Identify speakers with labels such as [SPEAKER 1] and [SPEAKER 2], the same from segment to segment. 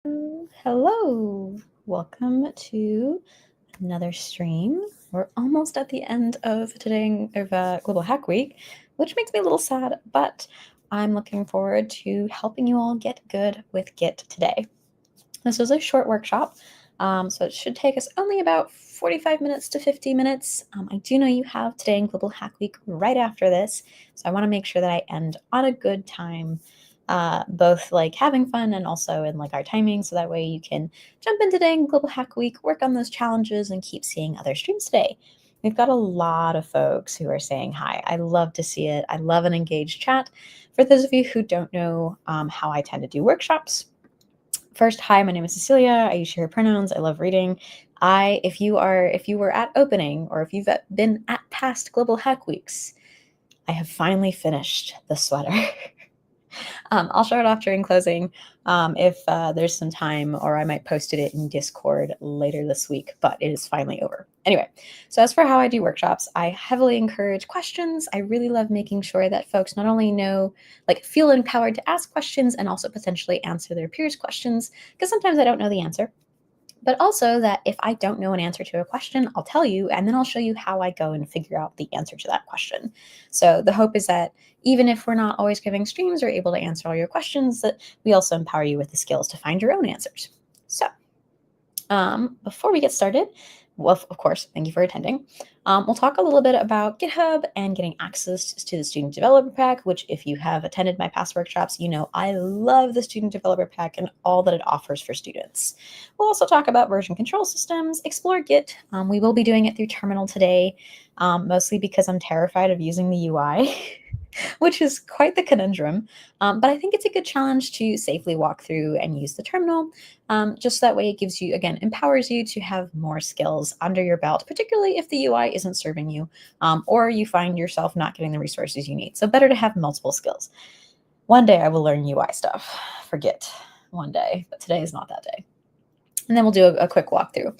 [SPEAKER 1] Hello, welcome to another stream. We're almost at the end of Global Hack Week, which makes me a little sad, but I'm looking forward to helping you all get good with Git today. This is a short workshop, so it should take us only about 45 minutes to 50 minutes. I do know you have today in Global Hack Week right after this, so I want to make sure that I end on a good time, both like having fun and also in like our timing, so that way you can jump in today in Global Hack Week, work on those challenges, and keep seeing other streams today. We've got a lot of folks who are saying hi. I love to see it. I love an engaged chat. For those of you who don't know how I tend to do workshops, first, hi, my name is Cecilia. I use she, her pronouns. I love reading. If you were at opening or if you've been at past Global Hack Weeks, I have finally finished the sweater. I'll show it off during closing if there's some time, or I might post it in Discord later this week, but it is finally over. Anyway, so as for how I do workshops, I heavily encourage questions. I really love making sure that folks not only feel empowered to ask questions and also potentially answer their peers' questions, because sometimes I don't know the answer. But also that if I don't know an answer to a question, I'll tell you, and then I'll show you how I go and figure out the answer to that question. So the hope is that even if we're not always giving streams or able to answer all your questions, that we also empower you with the skills to find your own answers. So before we get started, well, of course, thank you for attending. We'll talk a little bit about GitHub and getting access to the Student Developer Pack, which if you have attended my past workshops, you know I love the Student Developer Pack and all that it offers for students. We'll also talk about version control systems, explore Git. We will be doing it through Terminal today, mostly because I'm terrified of using the UI. Which is quite the conundrum, but I think it's a good challenge to safely walk through and use the terminal. Just that way it gives you, again, empowers you to have more skills under your belt, particularly if the UI isn't serving you, or you find yourself not getting the resources you need. So better to have multiple skills. One day I will learn UI stuff for Git, one day, but today is not that day. And then we'll do a quick walkthrough.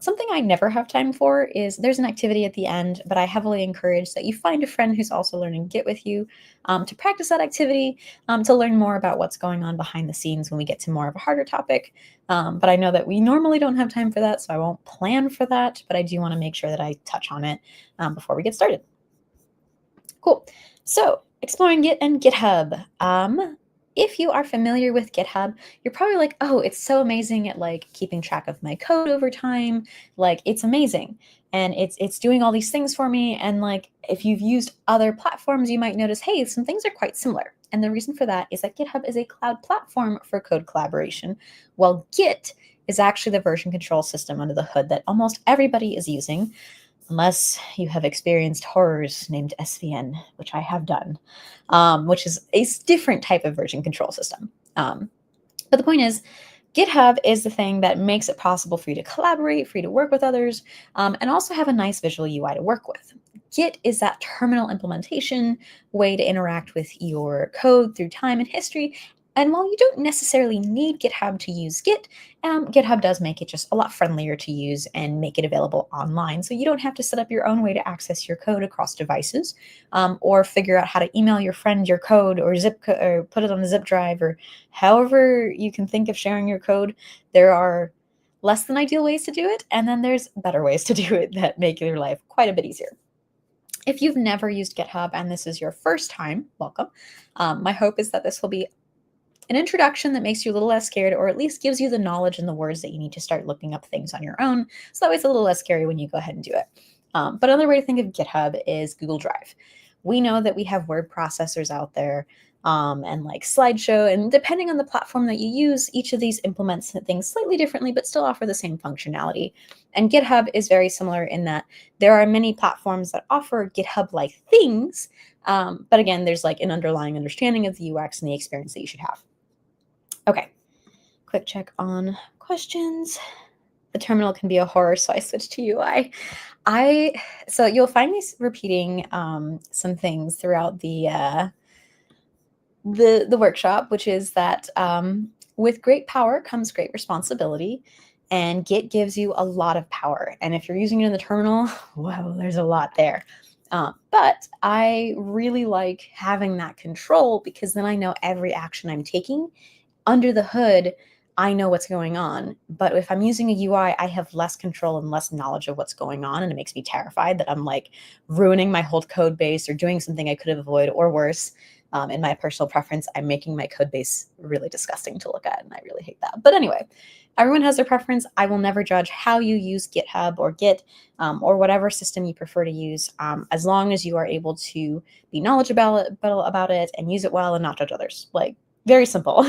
[SPEAKER 1] Something I never have time for is there's an activity at the end, but I heavily encourage that you find a friend who's also learning Git with you to practice that activity, to learn more about what's going on behind the scenes when we get to more of a harder topic. But I know that we normally don't have time for that, so I won't plan for that, but I do want to make sure that I touch on it before we get started. Cool. So exploring Git and GitHub. If you are familiar with GitHub, you're probably like, oh, it's so amazing at like keeping track of my code over time. Like it's amazing. And it's doing all these things for me. And like if you've used other platforms, you might notice, hey, some things are quite similar. And the reason for that is that GitHub is a cloud platform for code collaboration, while Git is actually the version control system under the hood that almost everybody is using, unless you have experienced horrors named SVN, which I have done, which is a different type of version control system. But the point is, GitHub is the thing that makes it possible for you to collaborate, for you to work with others, and also have a nice visual UI to work with. Git is that terminal implementation way to interact with your code through time and history. And while you don't necessarily need GitHub to use Git, GitHub does make it just a lot friendlier to use and make it available online. So you don't have to set up your own way to access your code across devices, or figure out how to email your friend your code or or put it on a zip drive, or however you can think of sharing your code. There are less than ideal ways to do it, and then there's better ways to do it that make your life quite a bit easier. If you've never used GitHub and this is your first time, welcome. My hope is that this will be an introduction that makes you a little less scared, or at least gives you the knowledge and the words that you need to start looking up things on your own. So that way it's a little less scary when you go ahead and do it. But another way to think of GitHub is Google Drive. We know that we have word processors out there, and like slideshow, and depending on the platform that you use, each of these implements things slightly differently, but still offer the same functionality. And GitHub is very similar in that there are many platforms that offer GitHub-like things, but again, there's like an underlying understanding of the UX and the experience that you should have. Okay, quick check on questions. The terminal can be a horror, so I switched to UI. So you'll find me repeating some things throughout the workshop, which is that with great power comes great responsibility, and Git gives you a lot of power. And if you're using it in the terminal, well, there's a lot there. But I really like having that control, because then I know every action I'm taking under the hood, I know what's going on. But if I'm using a UI, I have less control and less knowledge of what's going on. And it makes me terrified that I'm like ruining my whole code base or doing something I could have avoided, or worse. In my personal preference, I'm making my code base really disgusting to look at, and I really hate that. But anyway, everyone has their preference. I will never judge how you use GitHub or Git, or whatever system you prefer to use, as long as you are able to be knowledgeable about it and use it well and not judge others. Like, very simple.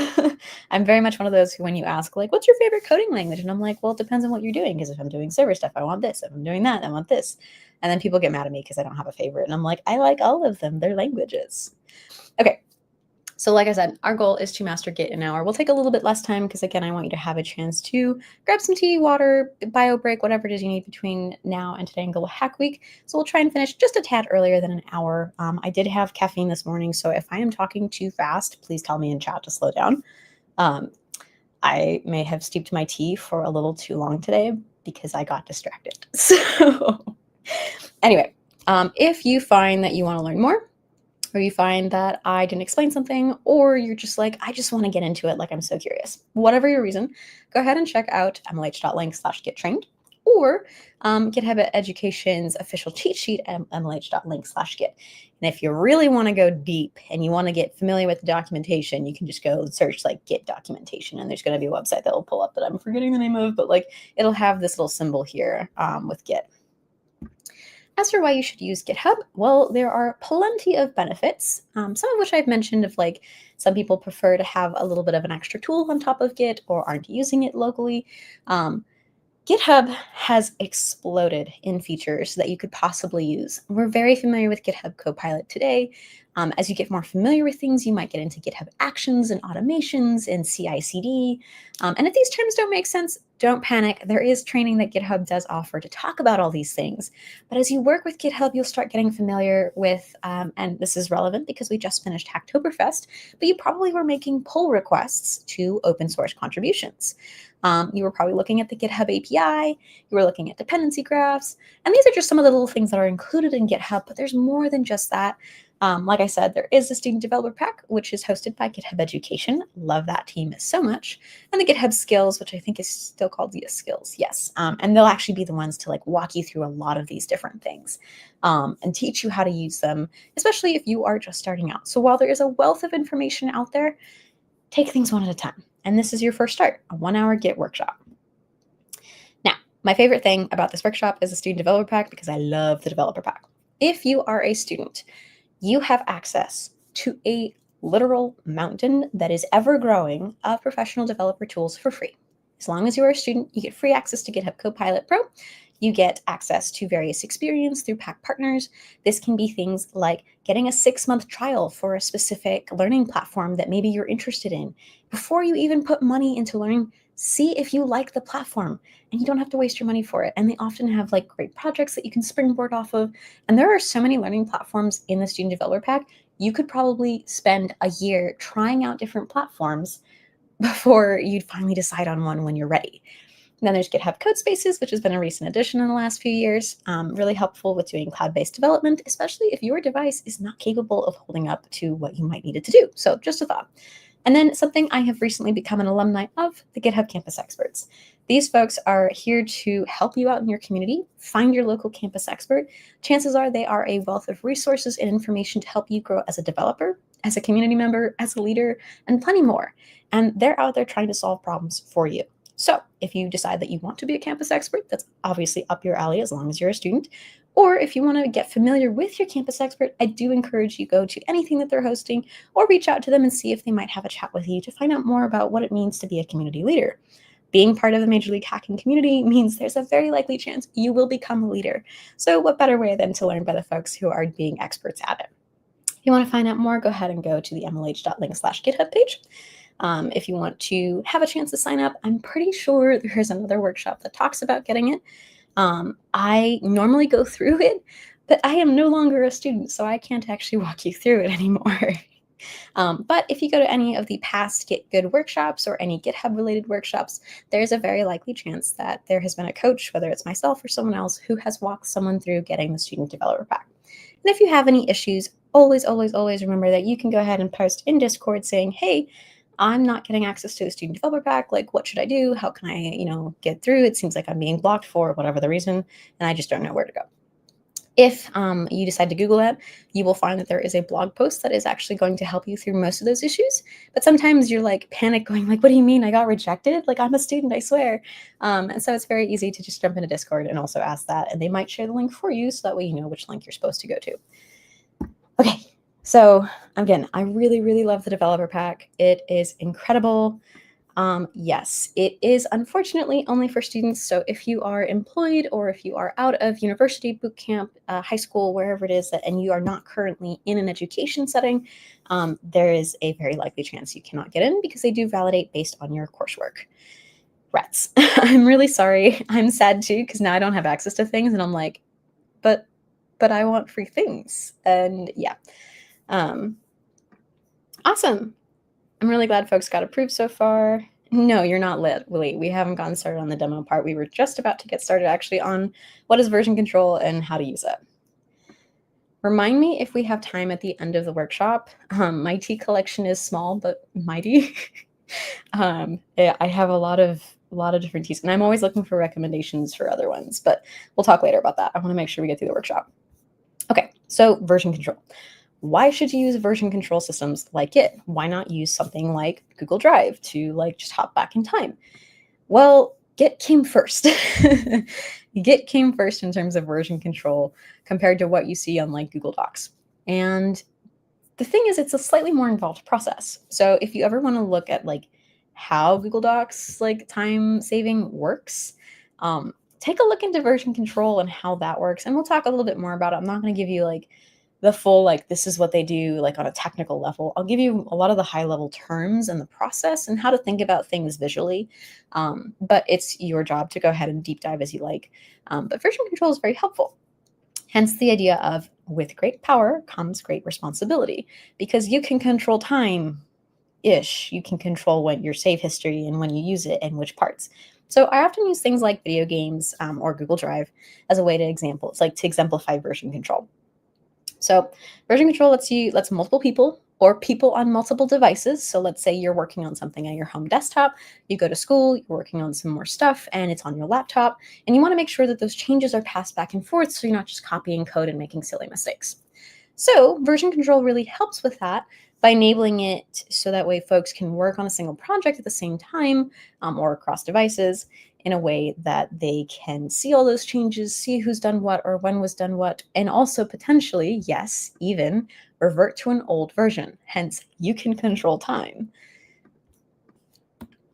[SPEAKER 1] I'm very much one of those who, when you ask, like, what's your favorite coding language? And I'm like, well, it depends on what you're doing. Because if I'm doing server stuff, I want this. If I'm doing that, I want this. And then people get mad at me because I don't have a favorite. And I'm like, I like all of them. They're languages. Okay. So like I said, our goal is to master Git in an hour. We'll take a little bit less time because, again, I want you to have a chance to grab some tea, water, bio break, whatever it is you need between now and today in Global Hack Week. So we'll try and finish just a tad earlier than an hour. I did have caffeine this morning, so if I am talking too fast, please tell me in chat to slow down. I may have steeped my tea for a little too long today because I got distracted. So anyway, if you find that you want to learn more, or you find that I didn't explain something, or you're just like, I just want to get into it, like I'm so curious. Whatever your reason, go ahead and check out mlh.link/gettrained, or GitHub Education's official cheat sheet at mlh.link/git. And if you really want to go deep and you want to get familiar with the documentation, you can just go search like Git documentation, and there's going to be a website that will pull up that I'm forgetting the name of, but like it'll have this little symbol here with Git. As for why you should use GitHub, well, there are plenty of benefits, some of which I've mentioned, of like some people prefer to have a little bit of an extra tool on top of Git or aren't using it locally. GitHub has exploded in features that you could possibly use. We're very familiar with GitHub Copilot today. As you get more familiar with things, you might get into GitHub Actions and automations and CI/CD. And if these terms don't make sense, don't panic. There is training that GitHub does offer to talk about all these things. But as you work with GitHub, you'll start getting familiar with, and this is relevant because we just finished Hacktoberfest, but you probably were making pull requests to open source contributions. You were probably looking at the GitHub API, you were looking at dependency graphs, and these are just some of the little things that are included in GitHub, but there's more than just that. Like I said, there is the Student Developer Pack, which is hosted by GitHub Education. Love that team so much. And the GitHub Skills, which I think is still called the Skills. Yes. And they'll actually be the ones to like walk you through a lot of these different things and teach you how to use them, especially if you are just starting out. So while there is a wealth of information out there, take things one at a time. And this is your first start, a 1-hour Git workshop. Now, my favorite thing about this workshop is the Student Developer Pack because I love the Developer Pack. If you are a student, you have access to a literal mountain that is ever growing of professional developer tools for free. As long as you're a student, you get free access to GitHub Copilot Pro. You get access to various experience through Pack partners. This can be things like getting a 6-month trial for a specific learning platform that maybe you're interested in. Before you even put money into learning, see if you like the platform, and you don't have to waste your money for it. And they often have like great projects that you can springboard off of. And there are so many learning platforms in the Student Developer Pack. You could probably spend a year trying out different platforms before you'd finally decide on one when you're ready. And then there's GitHub Codespaces, which has been a recent addition in the last few years. Really helpful with doing cloud-based development, especially if your device is not capable of holding up to what you might need it to do. So just a thought. And then something I have recently become an alumni of, the GitHub Campus Experts. These folks are here to help you out in your community, find your local campus expert. Chances are they are a wealth of resources and information to help you grow as a developer, as a community member, as a leader, and plenty more. And they're out there trying to solve problems for you. So if you decide that you want to be a campus expert, that's obviously up your alley as long as you're a student. Or if you want to get familiar with your campus expert, I do encourage you go to anything that they're hosting or reach out to them and see if they might have a chat with you to find out more about what it means to be a community leader. Being part of the Major League Hacking community means there's a very likely chance you will become a leader. So what better way than to learn by the folks who are being experts at it? If you want to find out more, go ahead and go to the mlh.link/GitHub page. If you want to have a chance to sign up, I'm pretty sure there's another workshop that talks about getting it. I normally go through it, but I am no longer a student, so I can't actually walk you through it anymore. But if you go to any of the past Git Good workshops or any GitHub related workshops, there's a very likely chance that there has been a coach, whether it's myself or someone else, who has walked someone through getting the Student Developer Pack. And if you have any issues, always remember that you can go ahead and post in Discord saying, hey, I'm not getting access to the student developer pack. Like, what should I do? How can I, get through? It seems like I'm being blocked for whatever the reason, and I just don't know where to go. If you decide to Google that, you will find that there is a blog post that is actually going to help you through most of those issues. But sometimes you're like panic going like, what do you mean I got rejected? Like, I'm a student, I swear. And so it's very easy to just jump into Discord and also ask that. And they might share the link for you so that way you know which link you're supposed to go to. Okay, so again, I really, really love the developer pack. It is incredible. Yes, it is unfortunately only for students. So if you are employed or if you are out of university, boot camp, high school, wherever it is, and you are not currently in an education setting, there is a very likely chance you cannot get in because they do validate based on your coursework. Rats. I'm really sorry. I'm sad too because now I don't have access to things, and I'm like, but I want free things. And yeah. Awesome. I'm really glad folks got approved so far. No, you're not lit, Willie. We haven't gotten started on the demo part. We were just about to get started actually on what is version control and how to use it. Remind me if we have time at the end of the workshop. My tea collection is small but mighty. Yeah, I have a lot of different teas, and I'm always looking for recommendations for other ones, but we'll talk later about that. I want to make sure we get through the workshop. Okay, so version control. Why should you use version control systems like Git? Why not use something like Google Drive to just hop back in time? Well, Git came first. Git came first in terms of version control compared to what you see on Google Docs. And the thing is, it's a slightly more involved process. So if you ever want to look at how Google Docs time saving works, take a look into version control and how that works. And we'll talk a little bit more about it. I'm not going to give you the full this is what they do on a technical level. I'll give you a lot of the high level terms and the process and how to think about things visually, but it's your job to go ahead and deep dive as you like. But version control is very helpful, hence the idea of with great power comes great responsibility, because you can control time ish. You can control when your save history and when you use it and which parts. So I often use things like video games or Google Drive as a way to example. It's to exemplify version control. So version control lets multiple people or people on multiple devices. So let's say you're working on something on your home desktop, you go to school, you're working on some more stuff, and it's on your laptop, and you want to make sure that those changes are passed back and forth so you're not just copying code and making silly mistakes. So version control really helps with that by enabling it so that way folks can work on a single project at the same time or across devices in a way that they can see all those changes, see who's done what or when was done what, and also potentially, yes, even revert to an old version. Hence, you can control time.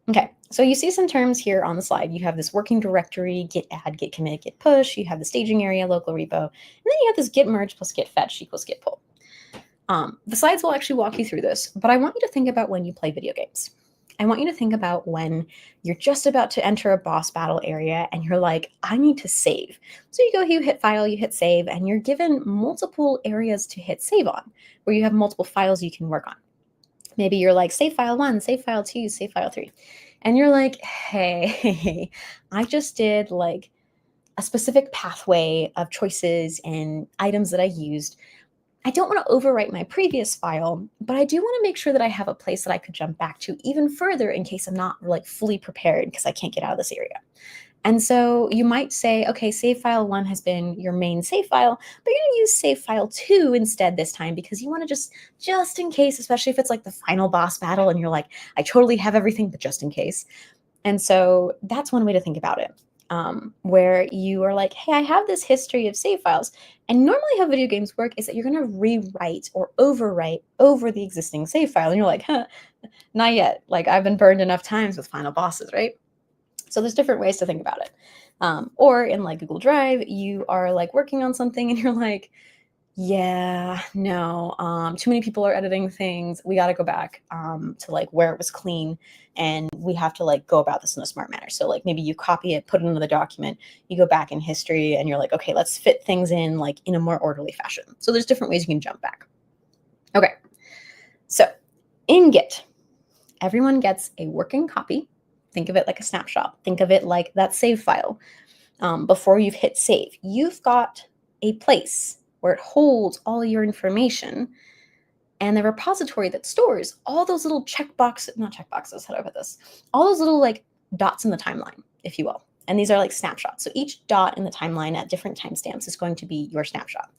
[SPEAKER 1] Okay, so you see some terms here on the slide. You have this working directory, git add, git commit, git push. You have the staging area, local repo, and then you have this git merge plus git fetch equals git pull. The slides will actually walk you through this, but I want you to think about when you play video games. I want you to think about when you're just about to enter a boss battle area and you're like, I need to save. So you hit file, you hit save, and you're given multiple areas to hit save on, where you have multiple files you can work on. Maybe you're like, save file 1, save file 2, save file 3. And you're like, hey, I just did a specific pathway of choices and items that I used. I don't want to overwrite my previous file, but I do want to make sure that I have a place that I could jump back to even further in case I'm not fully prepared because I can't get out of this area. And so you might say, okay, save file 1 has been your main save file, but you're going to use save file 2 instead this time because you want to just in case, especially if it's the final boss battle and you're like, I totally have everything, but just in case. And so that's one way to think about it. Where you are like, hey, I have this history of save files. And normally how video games work is that you're going to rewrite or overwrite over the existing save file. And you're like, not yet. I've been burned enough times with final bosses, right? So there's different ways to think about it. Or in Google Drive, you are working on something and you're like, yeah, no, too many people are editing things. We got to go back to where it was clean, and we have to go about this in a smart manner. So maybe you copy it, put it into the document, you go back in history, and you're like, okay, let's fit things in in a more orderly fashion. So there's different ways you can jump back. Okay, so in Git, everyone gets a working copy. Think of it like a snapshot. Think of it like that save file. Before you've hit save, you've got a place where it holds all your information and the repository that stores all those little not checkboxes, how do I put this? All those little like dots in the timeline, if you will. And these are like snapshots. So each dot in the timeline at different timestamps is going to be your snapshot.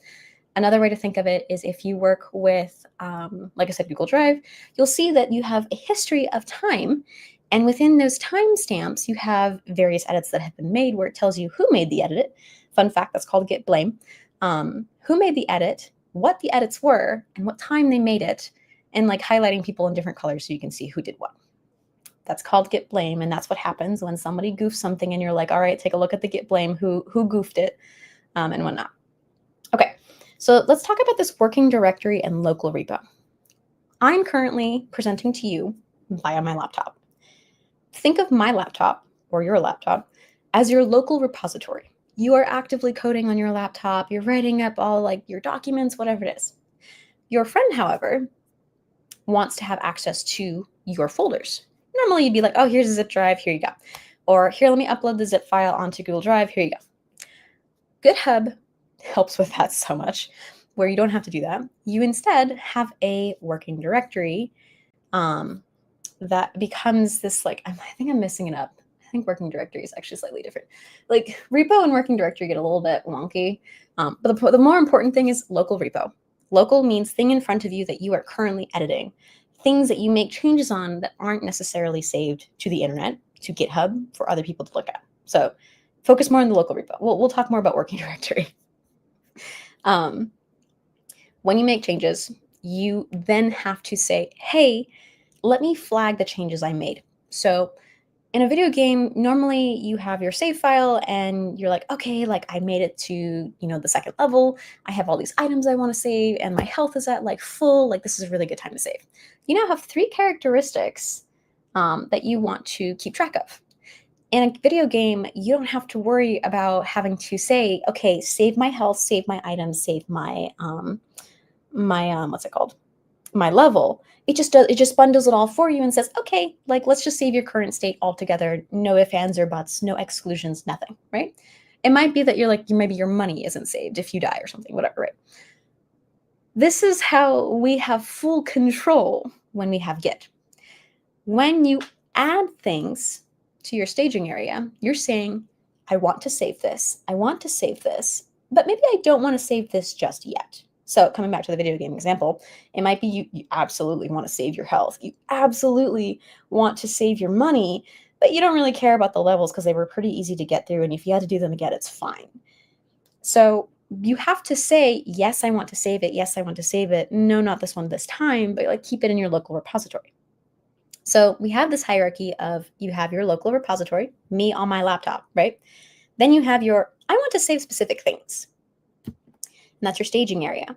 [SPEAKER 1] Another way to think of it is if you work with, like I said, Google Drive, you'll see that you have a history of time. And within those timestamps, you have various edits that have been made where it tells you who made the edit. Fun fact, that's called Git blame. Who made the edit, what the edits were, and what time they made it, and like highlighting people in different colors so you can see who did what. That's called Git blame, and that's what happens when somebody goofs something and you're like, all right, take a look at the Git blame, who goofed it, and whatnot. Okay, so let's talk about this working directory and local repo. I'm currently presenting to you via my laptop. Think of my laptop or your laptop as your local repository. You are actively coding on your laptop. You're writing up all like your documents, whatever it is. Your friend, however, wants to have access to your folders. Normally you'd be like, oh, here's a zip drive, here you go. Or here, let me upload the zip file onto Google Drive, here you go. GitHub helps with that so much, where you don't have to do that. You instead have a working directory that becomes this like, I think I'm messing it up. I think working directory is actually slightly different. Like repo and working directory get a little bit wonky. But the more important thing is local repo. Local means thing in front of you that you are currently editing. Things that you make changes on that aren't necessarily saved to the internet, to GitHub, for other people to look at. So focus more on the local repo. We'll talk more about working directory. When you make changes, you then have to say, hey, let me flag the changes I made. So in a video game, normally you have your save file and you're like, okay, like I made it to, the second level. I have all these items I want to save and my health is at like full, like this is a really good time to save. You now have 3 characteristics that you want to keep track of. In a video game, you don't have to worry about having to say, okay, save my health, save my items, save my, what's it called? My level. It just bundles it all for you and says, okay, like let's just save your current state altogether. No ifs, ands, or buts, no exclusions, nothing, right? It might be that you're like, maybe your money isn't saved if you die or something, whatever, right? This is how we have full control when we have Git. When you add things to your staging area, you're saying, I want to save this, I want to save this, but maybe I don't want to save this just yet. So coming back to the video game example, it might be you absolutely want to save your health. You absolutely want to save your money, but you don't really care about the levels because they were pretty easy to get through. And if you had to do them again, it's fine. So you have to say, yes, I want to save it. Yes, I want to save it. No, not this one this time, but like keep it in your local repository. So we have this hierarchy of you have your local repository, me on my laptop, right? Then you have your, I want to save specific things. And that's your staging area.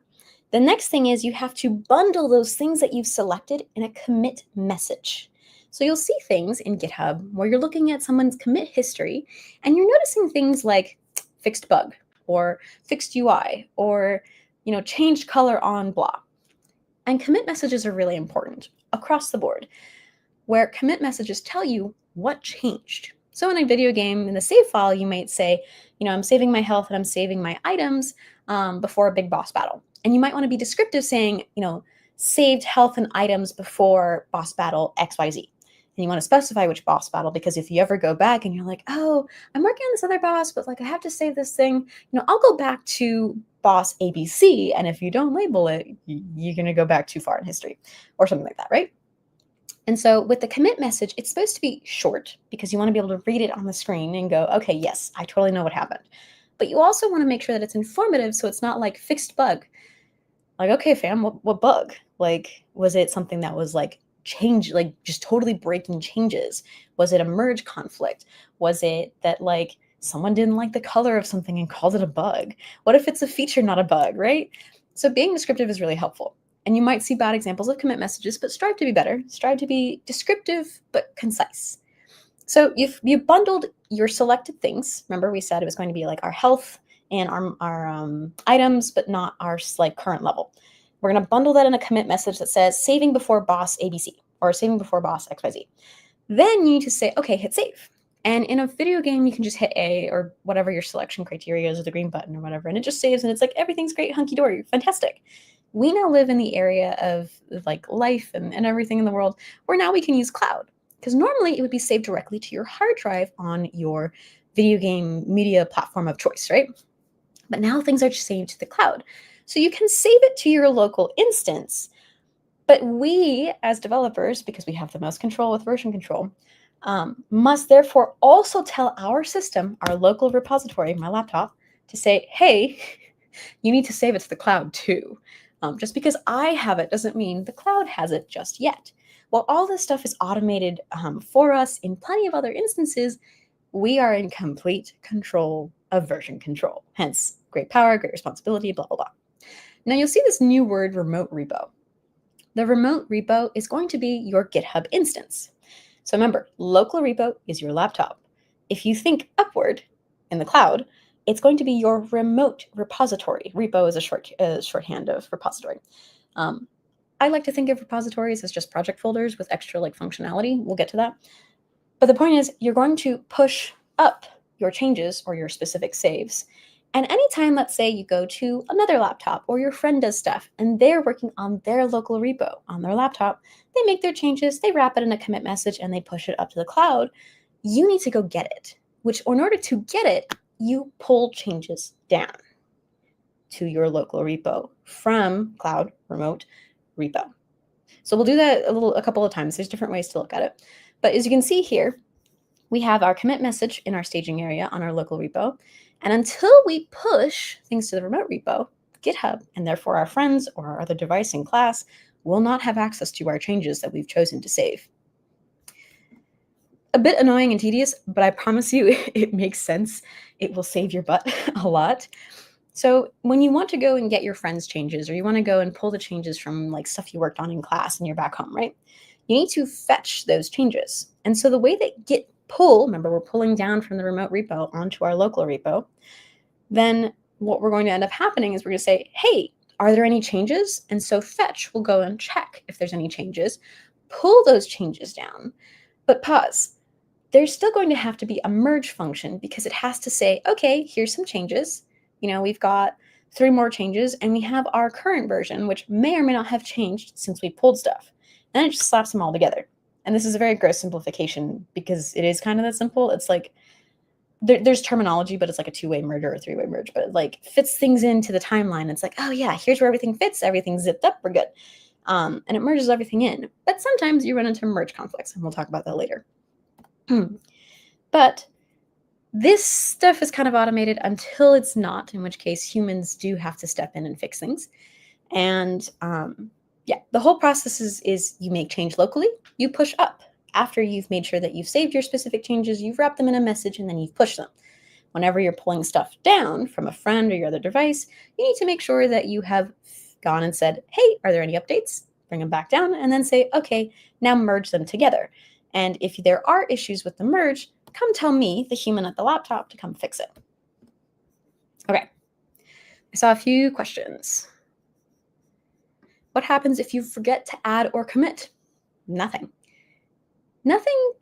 [SPEAKER 1] The next thing is you have to bundle those things that you've selected in a commit message. So you'll see things in GitHub where you're looking at someone's commit history and you're noticing things like fixed bug or fixed UI or, changed color on blah. And commit messages are really important across the board, where commit messages tell you what changed. So in a video game, in the save file, you might say, I'm saving my health and I'm saving my items before a big boss battle. And you might want to be descriptive saying, saved health and items before boss battle XYZ. And you want to specify which boss battle, because if you ever go back and you're like, oh, I'm working on this other boss, but like I have to save this thing, I'll go back to boss ABC. And if you don't label it, you're going to go back too far in history or something like that, right? And so with the commit message, it's supposed to be short because you want to be able to read it on the screen and go, okay, yes, I totally know what happened. But you also want to make sure that it's informative, so it's not like fixed bug. Like, okay, fam, what bug? Like, was it something that was like change, like just totally breaking changes? Was it a merge conflict? Was it that like someone didn't like the color of something and called it a bug? What if it's a feature, not a bug, right? So being descriptive is really helpful. And you might see bad examples of commit messages, but strive to be better. Strive to be descriptive, but concise. So you've bundled your selected things. Remember, we said it was going to be like our health and our items, but not our like current level. We're going to bundle that in a commit message that says saving before boss ABC or saving before boss XYZ. Then you need to say, okay, hit save. And in a video game, you can just hit A or whatever your selection criteria is, or the green button or whatever, and it just saves and it's like, everything's great, hunky-dory, fantastic. we now live in the area of like life and everything in the world where now we can use cloud. Because normally it would be saved directly to your hard drive on your video game media platform of choice, right? But now things are saved to the cloud. So you can save it to your local instance. But we, as developers, because we have the most control with version control, must therefore also tell our system, our local repository, my laptop, to say, hey, you need to save it to the cloud too. Just because I have it doesn't mean the cloud has it just yet. While all this stuff is automated for us in plenty of other instances, we are in complete control of version control. Hence, great power, great responsibility, blah, blah, blah. Now you'll see this new word, remote repo. The remote repo is going to be your GitHub instance. So remember, local repo is your laptop. If you think upward in the cloud, it's going to be your remote repository. Repo is a shorthand of repository. I like to think of repositories as just project folders with extra like functionality. We'll get to that. But the point is, you're going to push up your changes or your specific saves. And anytime, let's say, you go to another laptop or your friend does stuff and they're working on their local repo on their laptop, they make their changes, they wrap it in a commit message, and they push it up to the cloud. You need to go get it, which in order to get it, you pull changes down to your local repo from cloud remote repo. So we'll do that a couple of times. There's different ways to look at it. But as you can see here, we have our commit message in our staging area on our local repo. And until we push things to the remote repo, GitHub, and therefore our friends or our other device in class, will not have access to our changes that we've chosen to save. A bit annoying and tedious, but I promise you it makes sense. It will save your butt a lot. So when you want to go and get your friends' changes, or you want to go and pull the changes from like stuff you worked on in class and you're back home, right? You need to fetch those changes. And so the way that Git pull, remember we're pulling down from the remote repo onto our local repo, then what we're going to end up happening is we're going to say, hey, are there any changes? And so fetch will go and check if there's any changes, pull those changes down, but pause. There's still going to have to be a merge function because it has to say, okay, here's some changes. We've got 3 more changes and we have our current version, which may or may not have changed since we pulled stuff. Then it just slaps them all together. And this is a very gross simplification because it is kind of that simple. It's like there's terminology, but it's like a 2-way merge or a 3-way merge, but it like fits things into the timeline. It's like, oh yeah, here's where everything fits. Everything's zipped up. We're good. And it merges everything in. But sometimes you run into merge conflicts, and we'll talk about that later. But this stuff is kind of automated until it's not, in which case humans do have to step in and fix things. And yeah, the whole process is you make change locally, you push up. After you've made sure that you've saved your specific changes, you've wrapped them in a message, and then you've pushed them. Whenever you're pulling stuff down from a friend or your other device, you need to make sure that you have gone and said, hey, are there any updates? Bring them back down, and then say, okay, now merge them together. And if there are issues with the merge, come tell me, the human at the laptop, to come fix it. Okay, I saw a few questions. What happens if you forget to add or commit? Nothing. Nothing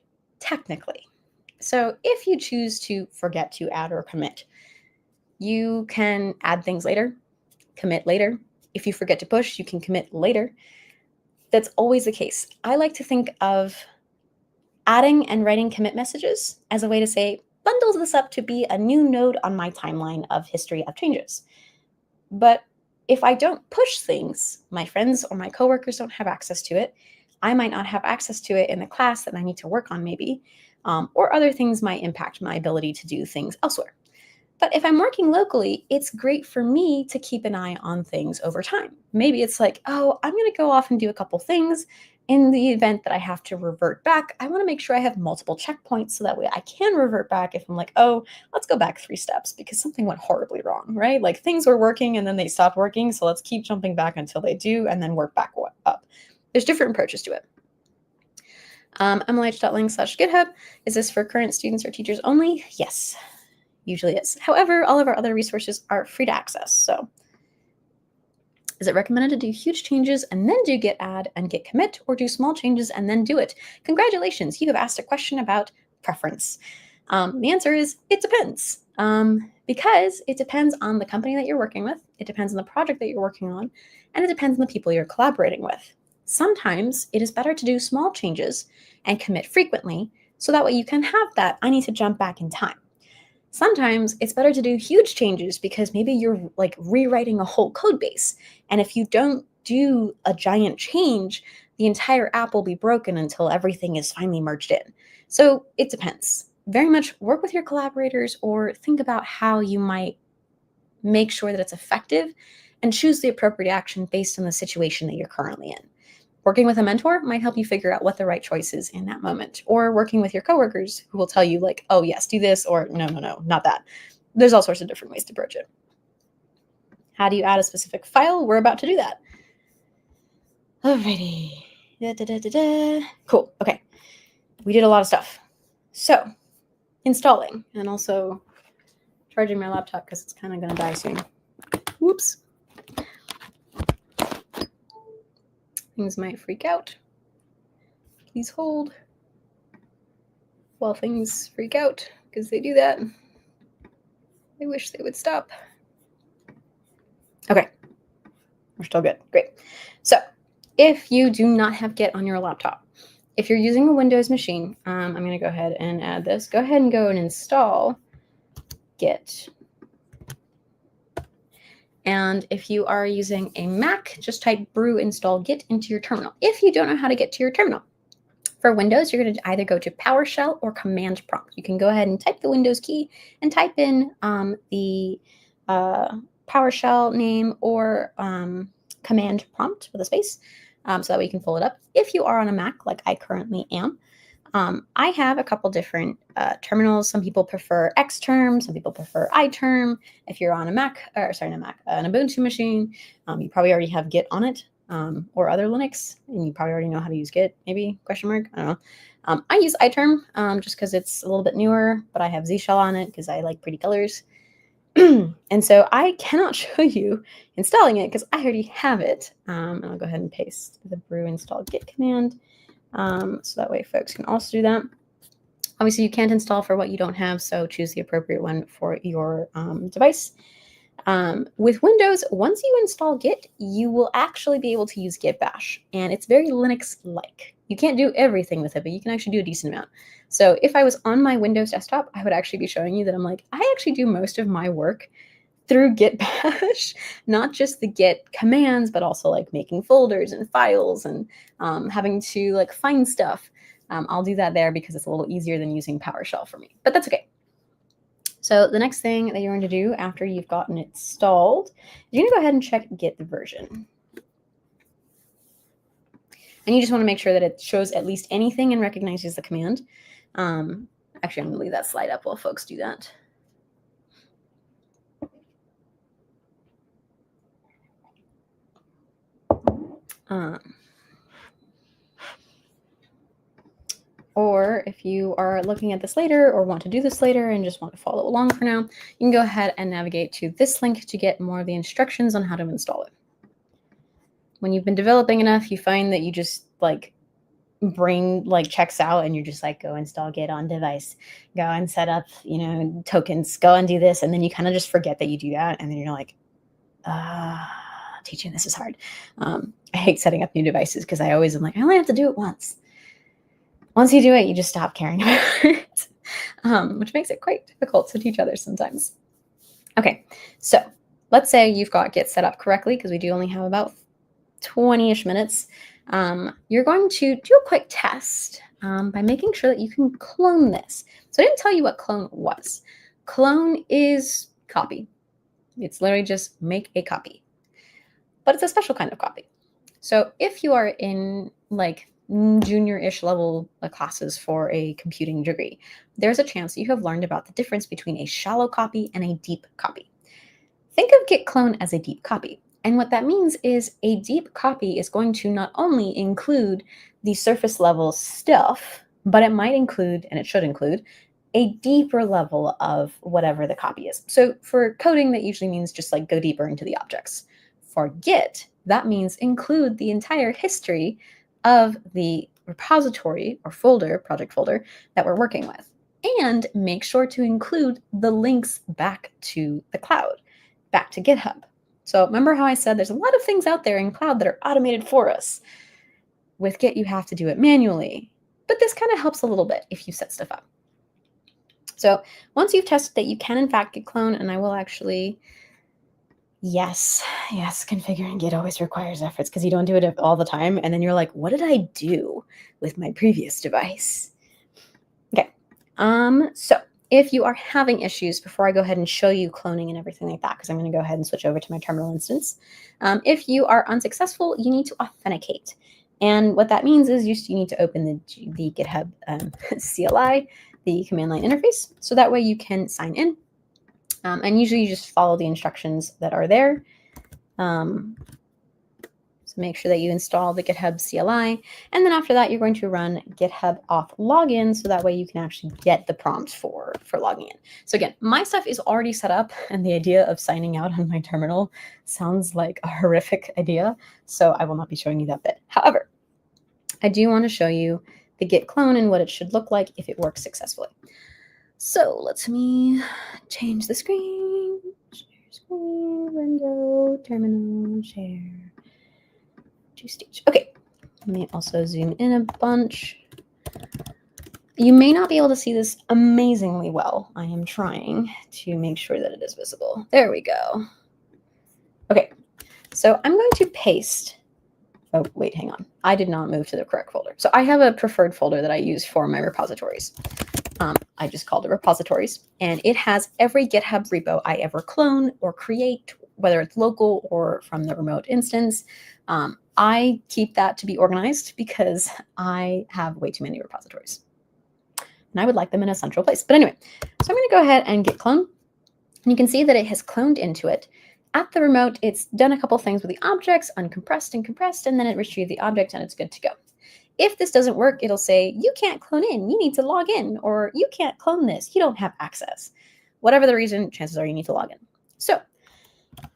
[SPEAKER 1] technically. So if you choose to forget to add or commit, you can add things later, commit later. If you forget to push, you can commit later. That's always the case. I like to think of adding and writing commit messages as a way to say, bundle this up to be a new node on my timeline of history of changes. But if I don't push things, my friends or my coworkers don't have access to it. I might not have access to it in the class that I need to work on maybe, or other things might impact my ability to do things elsewhere. But if I'm working locally, it's great for me to keep an eye on things over time. Maybe it's like, oh, I'm going to go off and do a couple things. In the event that I have to revert back, I want to make sure I have multiple checkpoints so that way I can revert back if I'm like, oh, let's go back 3 steps because something went horribly wrong, right? Like things were working and then they stopped working. So let's keep jumping back until they do and then work back up. There's different approaches to it. MLH.link/GitHub. Is this for current students or teachers only? Yes, usually is. However, all of our other resources are free to access. So is it recommended to do huge changes and then do git add and git commit, or do small changes and then do it? Congratulations, you have asked a question about preference. The answer is it depends. because it depends on the company that you're working with, it depends on the project that you're working on, and it depends on the people you're collaborating with. Sometimes it is better to do small changes and commit frequently so that way you can have that I need to jump back in time. Sometimes it's better to do huge changes because maybe you're like rewriting a whole code base. And if you don't do a giant change, the entire app will be broken until everything is finally merged in. So it depends. Very much work with your collaborators or think about how you might make sure that it's effective and choose the appropriate action based on the situation that you're currently in. Working with a mentor might help you figure out what the right choice is in that moment, or working with your coworkers who will tell you like, oh yes, do this, or no, not that. There's all sorts of different ways to approach it. How do you add a specific file? We're about to do that. Alrighty. Cool. Okay. We did a lot of stuff. So installing and also charging my laptop because it's kind of going to die soon. Whoops. Things might freak out. Please hold while things freak out because they do that. I wish they would stop. Okay, we're still good. Great. So if you do not have Git on your laptop, if you're using a Windows machine, I'm going to go ahead and add this. Go ahead and go and install Git. And if you are using a Mac, just type brew install Git into your terminal. If you don't know how to get to your terminal, for Windows, you're going to either go to PowerShell or Command Prompt. You can go ahead and type the Windows key and type in the PowerShell name or Command Prompt with a space so that way you can pull it up. If you are on a Mac, like I currently am, I have a couple different terminals. Some people prefer Xterm, some people prefer iTerm. If you're on a Mac, or sorry, not Mac, an Ubuntu machine, you probably already have Git on it, or other Linux, and you probably already know how to use Git, maybe, question mark, I don't know. I use iTerm just because it's a little bit newer, but I have Z Shell on it because I like pretty colors. And so I cannot show you installing it because I already have it. And I'll go ahead and paste the brew install Git command. So that way folks can also do that. Obviously, you can't install for what you don't have, so choose the appropriate one for your device. With Windows, once you install Git, you will actually be able to use Git Bash, and it's very Linux-like. You can't do everything with it, but you can actually do a decent amount. So if I was on my Windows desktop, I would actually be showing you that I'm like, I actually do most of my work through Git Bash, not just the Git commands, but also like making folders and files and having to like find stuff. I'll do that there because it's a little easier than using PowerShell for me, but that's okay. So the next thing that you're going to do after you've gotten it installed, you're going to go ahead and check Git version. And you just want to make sure that it shows at least anything and recognizes the command. Actually, I'm going to leave that slide up while folks do that. Or if you are looking at this later or want to do this later and just want to follow along for now, you can go ahead and navigate to this link to get more of the instructions on how to install it. When you've been developing enough, you find that you just like brain like checks out and you're just like, go install Git on device, go and set up, tokens, go and do this. And then you kind of just forget that you do that. And then you're like, teaching this is hard. I hate setting up new devices because I always am like, I only have to do it once. Once you do it, you just stop caring about it, which makes it quite difficult to teach others sometimes. Okay, so let's say you've got Git set up correctly because we do only have about 20-ish minutes. You're going to do a quick test by making sure that you can clone this. So I didn't tell you what clone was. Clone is copy. It's literally just make a copy. But it's a special kind of copy. So if you are in like junior-ish level classes for a computing degree, there's a chance you have learned about the difference between a shallow copy and a deep copy. Think of Git clone as a deep copy. And what that means is a deep copy is going to not only include the surface level stuff, but it might include, and it should include, a deeper level of whatever the copy is. So for coding, that usually means just like go deeper into the objects. For Git, that means include the entire history of the repository or folder, project folder, that we're working with. And make sure to include the links back to the cloud, back to GitHub. So remember how I said there's a lot of things out there in cloud that are automated for us. With Git, you have to do it manually, but this kind of helps a little bit if you set stuff up. So once you've tested that you can in fact git clone, and I will actually, yes, configuring Git always requires efforts because you don't do it all the time. And then you're like, what did I do with my previous device? Okay, so if you are having issues, before I go ahead and show you cloning and everything like that, because I'm going to go ahead and switch over to my terminal instance. If you are unsuccessful, you need to authenticate. And what that means is you need to open the GitHub CLI, the command line interface, so that way you can sign in. And usually you just follow the instructions that are there. So make sure that you install the GitHub CLI. And then after that, you're going to run GitHub auth login, so that way you can actually get the prompt for logging in. So again, my stuff is already set up, and the idea of signing out on my terminal sounds like a horrific idea. So I will not be showing you that bit. However, I do want to show you the Git clone and what it should look like if it works successfully. So let me change the screen. Share screen, window, terminal, share. Stage. Okay, let me also zoom in a bunch. You may not be able to see this amazingly well. I am trying to make sure that it is visible. There we go. Okay, so I'm going to paste. Oh, wait, hang on. I did not move to the correct folder. So I have a preferred folder that I use for my repositories. I just called it repositories, and it has every GitHub repo I ever clone or create, whether it's local or from the remote instance. I keep that to be organized because I have way too many repositories, and I would like them in a central place. But anyway, so I'm going to go ahead and git clone, and you can see that it has cloned into it. At the remote, it's done a couple things with the objects, uncompressed and compressed, and then it retrieved the object, and it's good to go. If this doesn't work, it'll say, you can't clone in, you need to log in, or you can't clone this, you don't have access. Whatever the reason, chances are you need to log in. So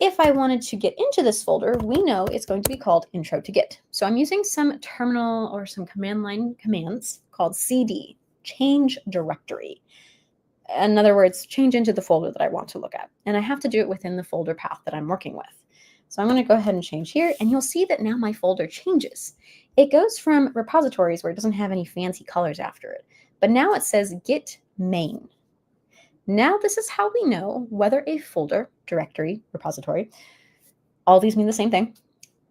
[SPEAKER 1] if I wanted to get into this folder, we know it's going to be called intro to Git. So I'm using some terminal or some command line commands called cd, change directory. In other words, change into the folder that I want to look at. And I have to do it within the folder path that I'm working with. So I'm going to go ahead and change here, and you'll see that now my folder changes. It goes from repositories, where it doesn't have any fancy colors after it, but now it says Git main. Now this is how we know whether a folder, directory, repository, all these mean the same thing.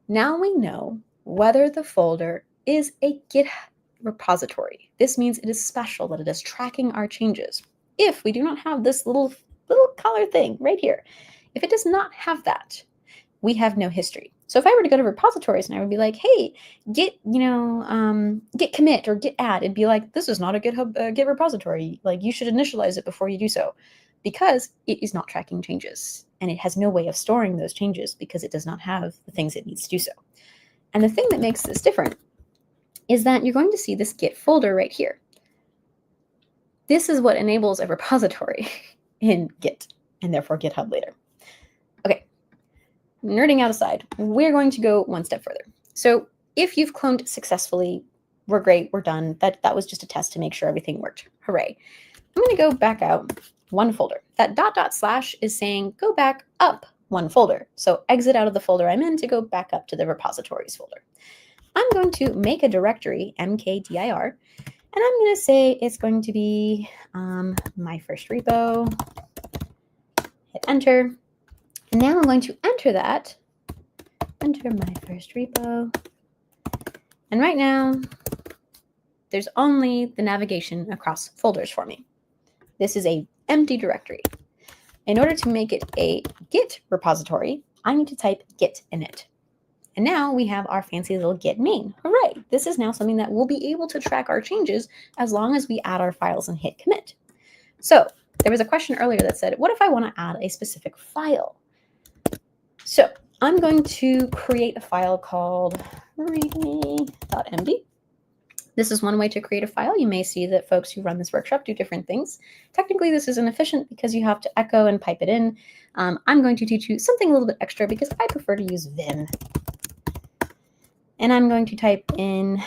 [SPEAKER 1] Now we know whether the folder is a Git repository. This means it is special, that it is tracking our changes. If we do not have this little color thing right here, if it does not have that, we have no history. So if I were to go to repositories and I would be like, hey, git, git commit or git add, it'd be like, this is not a GitHub Git repository. Like, you should initialize it before you do so, because it is not tracking changes, and it has no way of storing those changes because it does not have the things it needs to do so. And the thing that makes this different is that you're going to see this Git folder right here. This is what enables a repository in Git, and therefore GitHub later. Okay. Nerding out aside, we're going to go one step further. So if you've cloned successfully, we're great, we're done. That was just a test to make sure everything worked. Hooray. I'm going to go back out one folder. That // is saying go back up one folder. So exit out of the folder I'm in to go back up to the repositories folder. I'm going to make a directory, mkdir, and I'm going to say it's going to be my first repo. Hit enter. And now I'm going to enter my first repo. And right now, there's only the navigation across folders for me. This is an empty directory. In order to make it a Git repository, I need to type Git in it. And now we have our fancy little Git main. Hooray! This is now something that we'll be able to track our changes as long as we add our files and hit commit. So there was a question earlier that said, what if I want to add a specific file? So I'm going to create a file called readme.md. This is one way to create a file. You may see that folks who run this workshop do different things. Technically, this is inefficient because you have to echo and pipe it in. I'm going to teach you something a little bit extra because I prefer to use Vim. And I'm going to type in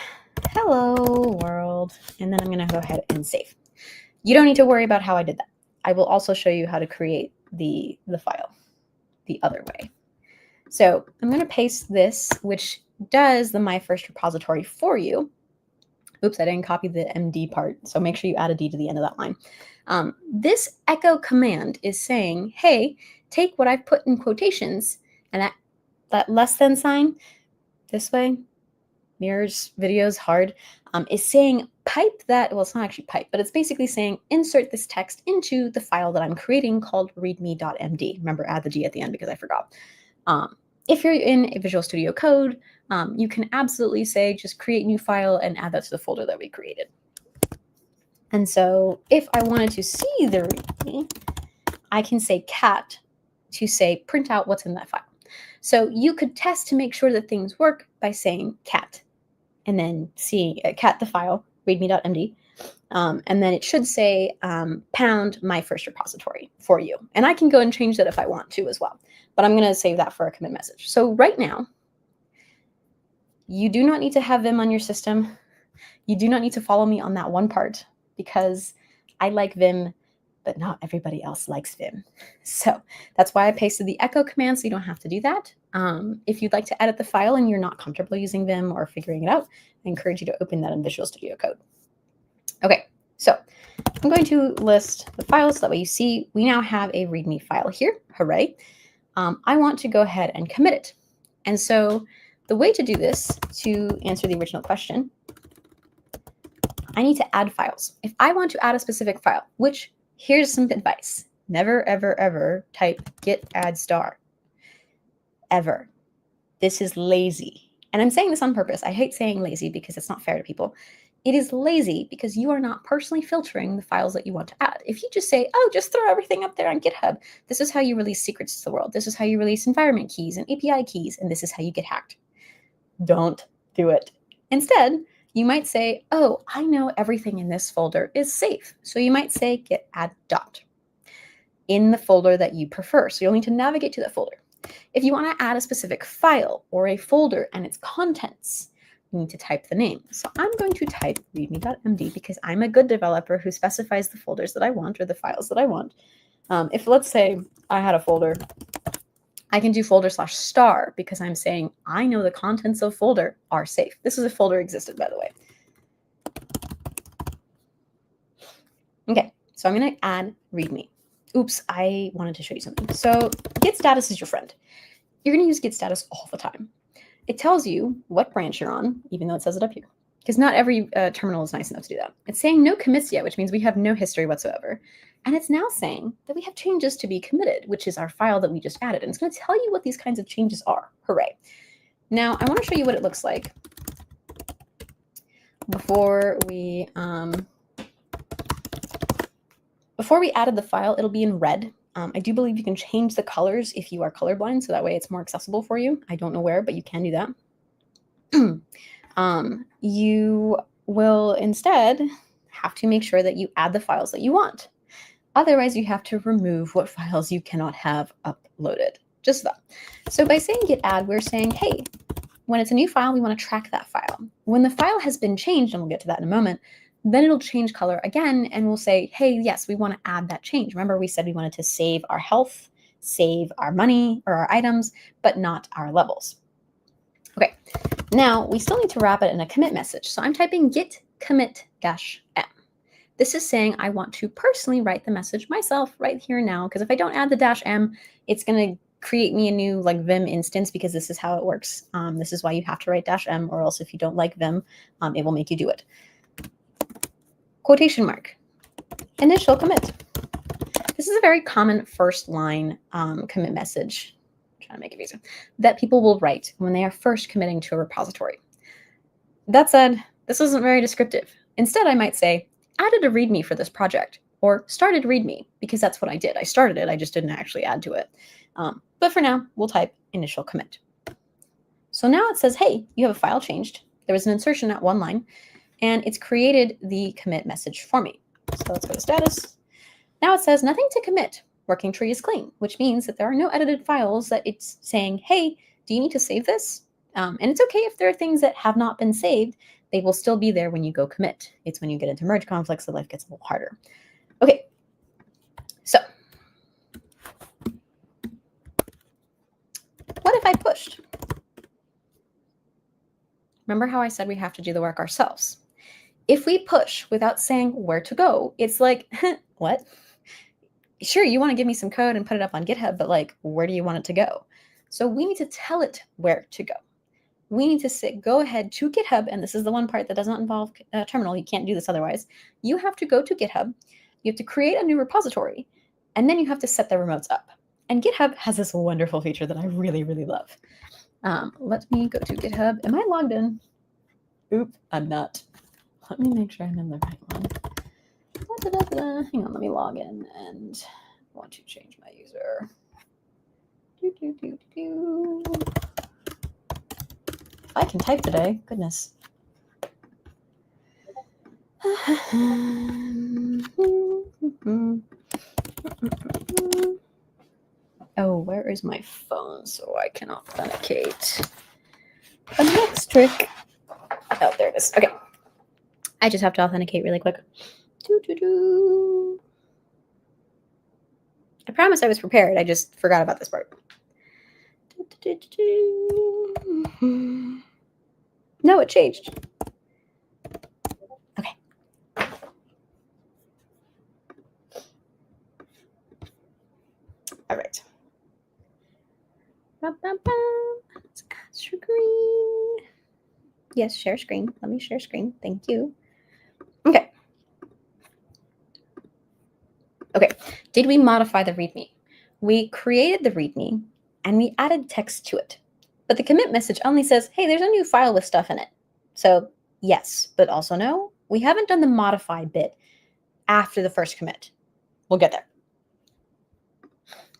[SPEAKER 1] hello world, and then I'm going to go ahead and save. You don't need to worry about how I did that. I will also show you how to create the file the other way. So I'm going to paste this, which does the my first repository for you. Oops, I didn't copy the MD part, so make sure you add a D to the end of that line. This echo command is saying, hey, take what I've put in quotations, and that less than sign this way, mirrors videos hard, is saying pipe that, well, it's not actually pipe, but it's basically saying insert this text into the file that I'm creating called readme.md. Remember, add the D at the end because I forgot. If you're in a Visual Studio Code, you can absolutely say just create new file and add that to the folder that we created. And so if I wanted to see the readme, I can say cat to say print out what's in that file. So you could test to make sure that things work by saying cat and then see cat the file, readme.md. And then it should say pound my first repository for you. And I can go and change that if I want to as well. But I'm going to save that for a commit message. So right now, you do not need to have Vim on your system. You do not need to follow me on that one part because I like Vim, but not everybody else likes Vim. So that's why I pasted the echo command so you don't have to do that. If you'd like to edit the file and you're not comfortable using Vim or figuring it out, I encourage you to open that in Visual Studio Code. Okay, so I'm going to list the files so that way you see we now have a README file here. Hooray. I want to go ahead and commit it. And so the way to do this, to answer the original question, I need to add files. If I want to add a specific file, which here's some advice. Never, ever, ever type git add star. Ever. This is lazy. And I'm saying this on purpose. I hate saying lazy because it's not fair to people. It is lazy because you are not personally filtering the files that you want to add. If you just say, oh, just throw everything up there on GitHub. This is how you release secrets to the world. This is how you release environment keys and API keys. And this is how you get hacked. Don't do it. Instead, you might say, oh, I know everything in this folder is safe. So you might say git add dot in the folder that you prefer. So you'll need to navigate to that folder. If you want to add a specific file or a folder and its contents, you need to type the name. So I'm going to type readme.md because I'm a good developer who specifies the folders that I want or the files that I want. If let's say I had a folder, I can do folder/star because I'm saying I know the contents of folder are safe. This is a folder existed, by the way. Okay, so I'm going to add readme. Oops, I wanted to show you something. So git status is your friend. You're going to use git status all the time. It tells you what branch you're on, even though it says it up here, because not every terminal is nice enough to do that. It's saying no commits yet, which means we have no history whatsoever. And it's now saying that we have changes to be committed, which is our file that we just added. And it's going to tell you what these kinds of changes are. Hooray. Now, I want to show you what it looks like before we added the file. It'll be in red. I do believe you can change the colors if you are colorblind, so that way it's more accessible for you. I don't know where, but you can do that. You will instead have to make sure that you add the files that you want. Otherwise, you have to remove what files you cannot have uploaded. Just that. So by saying git add, we're saying, hey, when it's a new file, we want to track that file. When the file has been changed, and we'll get to that in a moment, then it'll change color again, and we'll say, hey, yes, we want to add that change. Remember, we said we wanted to save our health, save our money or our items, but not our levels. Okay, now we still need to wrap it in a commit message. So I'm typing git commit-m. This is saying I want to personally write the message myself right here now, because if I don't add the -m, it's going to create me a new Vim instance because this is how it works. This is why you have to write -m, or else if you don't like Vim, it will make you do it. Quotation mark, initial commit. This is a very common first line commit message, I'm trying to make it easier, that people will write when they are first committing to a repository. That said, this isn't very descriptive. Instead, I might say, added a README for this project, or started README, because that's what I did. I started it, I just didn't actually add to it. But for now, we'll type initial commit. So now it says, hey, you have a file changed. There was an insertion at one line, and it's created the commit message for me. So let's go to status. Now it says nothing to commit. Working tree is clean, which means that there are no edited files that it's saying, hey, do you need to save this? And it's okay if there are things that have not been saved. They will still be there when you go commit. It's when you get into merge conflicts that life gets a little harder. Okay, so what if I pushed? Remember how I said we have to do the work ourselves? If we push without saying where to go, it's like, what? Sure, you want to give me some code and put it up on GitHub, but like, where do you want it to go? So we need to tell it where to go. We need to go ahead to GitHub, and this is the one part that does not involve terminal. You can't do this otherwise. You have to go to GitHub. You have to create a new repository, and then you have to set the remotes up. And GitHub has this wonderful feature that I really, really love. Let me go to GitHub. Am I logged in? Oop, I'm not. Let me make sure I'm in the right one. Hang on, let me log in and I want to change my user. I can type today, goodness. Oh, where is my phone so I can authenticate? The next trick. Oh, there it is. Okay. I just have to authenticate really quick. I promise I was prepared. I just forgot about this part. No, it changed. Okay. All right. Let's add screen. Yes, share screen. Let me share screen. Thank you. Okay. Okay. Did we modify the README? We created the README and we added text to it. But the commit message only says, hey, there's a new file with stuff in it. So yes, but also no. We haven't done the modify bit after the first commit. We'll get there.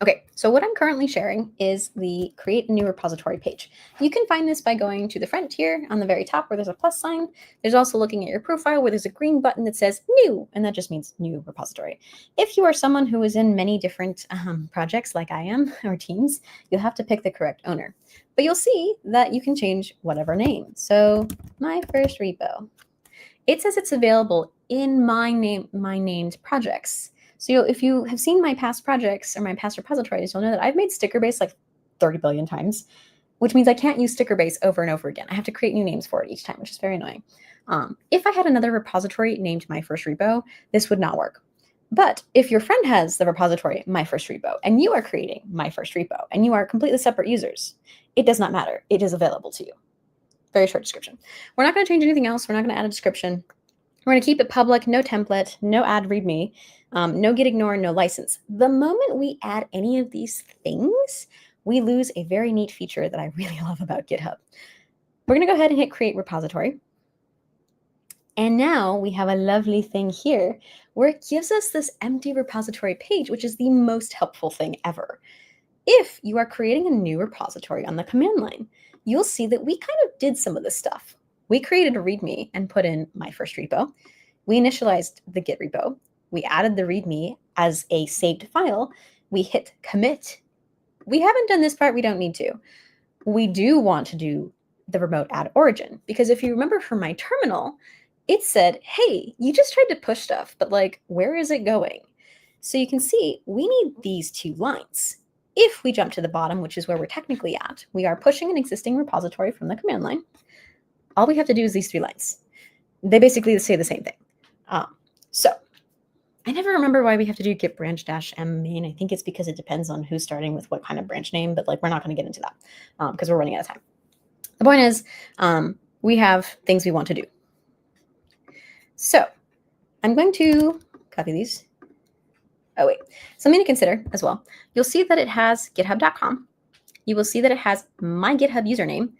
[SPEAKER 1] Okay, so what I'm currently sharing is the create a new repository page. You can find this by going to the front here on the very top where there's a plus sign. There's also looking at your profile where there's a green button that says new, and that just means new repository. If you are someone who is in many different projects like I am, or teams, you'll have to pick the correct owner. But you'll see that you can change whatever name. So my first repo. It says it's available in my named projects. So if you have seen my past projects or my past repositories, you'll know that I've made sticker base like 30 billion times, which means I can't use sticker base over and over again. I have to create new names for it each time, which is very annoying. If I had another repository named my first repo, this would not work. But if your friend has the repository my first repo and you are creating my first repo and you are completely separate users, it does not matter. It is available to you. Very short description. We're not going to change anything else. We're not going to add a description. We're going to keep it public, no template, no add readme, no git ignore, no license. The moment we add any of these things, we lose a very neat feature that I really love about GitHub. We're going to go ahead and hit create repository. And now we have a lovely thing here where it gives us this empty repository page, which is the most helpful thing ever. If you are creating a new repository on the command line, you'll see that we kind of did some of this stuff. We created a README and put in my first repo. We initialized the Git repo. We added the README as a saved file. We hit commit. We haven't done this part. We don't need to. We do want to do the remote add origin because if you remember from my terminal, it said, hey, you just tried to push stuff, but like, where is it going? So you can see we need these two lines. If we jump to the bottom, which is where we're technically at, we are pushing an existing repository from the command line. All we have to do is these three lines. They basically say the same thing. So I never remember why we have to do git branch -m main. I think it's because it depends on who's starting with what kind of branch name, but like we're not going to get into that because we're running out of time. The point is we have things we want to do. So I'm going to copy these. Oh, wait. Something to consider as well. You'll see that it has github.com. You will see that it has my GitHub username.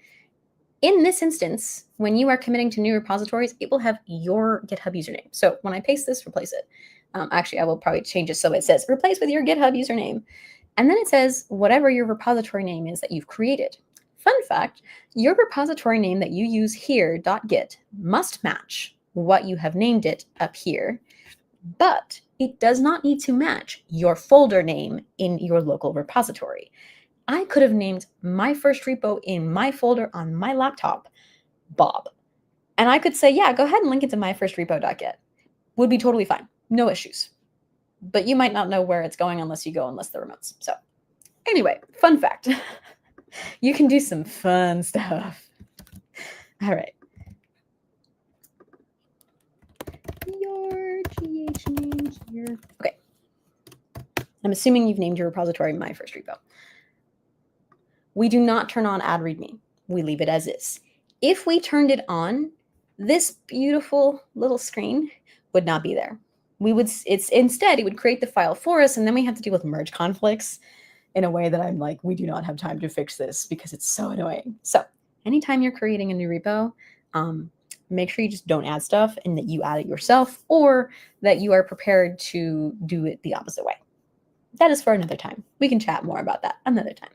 [SPEAKER 1] In this instance, when you are committing to new repositories, it will have your GitHub username. So when I paste this, replace it. Actually, I will probably change it so it says replace with your GitHub username. And then it says whatever your repository name is that you've created. Fun fact, your repository name that you use here, .git, must match what you have named it up here. But it does not need to match your folder name in your local repository. I could have named my first repo in my folder on my laptop, Bob. And I could say, yeah, go ahead and link it to myfirstrepo.git. Would be totally fine. No issues. but you might not know where it's going unless you go and list the remotes. So anyway, fun fact. You can do some fun stuff. All right. Your GH name here. Okay. I'm assuming you've named your repository my first repo. We do not turn on add readme. We leave it as is. If we turned it on, this beautiful little screen would not be there. Instead, it would create the file for us, and then we have to deal with merge conflicts in a way that I'm like, we do not have time to fix this because it's so annoying. So anytime you're creating a new repo, make sure you just don't add stuff and that you add it yourself, or that you are prepared to do it the opposite way. That is for another time. We can chat more about that another time.